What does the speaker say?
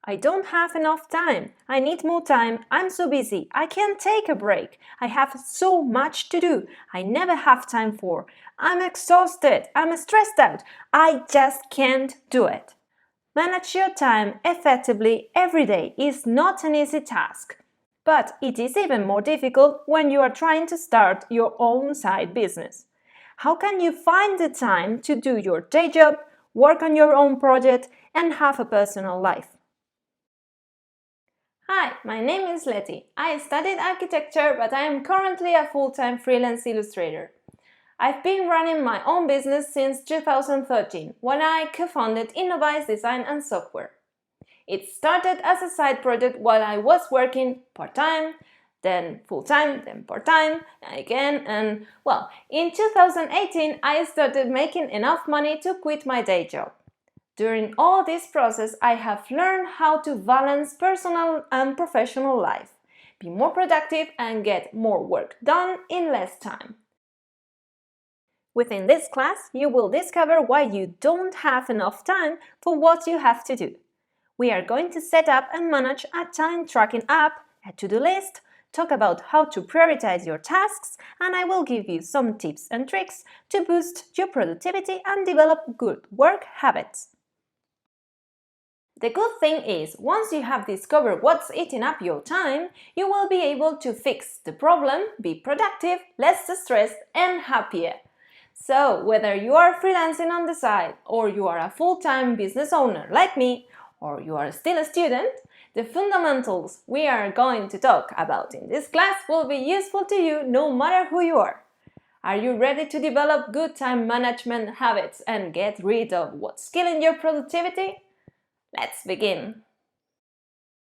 I don't have enough time. I need more time. I'm so busy. I can't take a break. I have so much to do. I never have time for. I'm exhausted. I'm stressed out. I just can't do it. Manage your time effectively every day is not an easy task. But it is even more difficult when you are trying to start your own side business. How can you find the time to do your day job, work on your own project, and have a personal life? Hi, my name is Lettie. I studied architecture, but I am currently a full-time freelance illustrator. I've been running my own business since 2013, when I co-founded Innovice Design and Software. It started as a side project while I was working part-time, then full-time, then part-time, again, and well, in 2018 I started making enough money to quit my day job. During all this process, I have learned how to balance personal and professional life, be more productive and get more work done in less time. Within this class, you will discover why you don't have enough time for what you have to do. We are going to set up and manage a time tracking app, a to-do list, talk about how to prioritize your tasks, and I will give you some tips and tricks to boost your productivity and develop good work habits. The good thing is, once you have discovered what's eating up your time, you will be able to fix the problem, be productive, less stressed, and happier. So, whether you are freelancing on the side, or you are a full-time business owner like me, or you are still a student, the fundamentals we are going to talk about in this class will be useful to you no matter who you are. Are you ready to develop good time management habits and get rid of what's killing your productivity? Let's begin.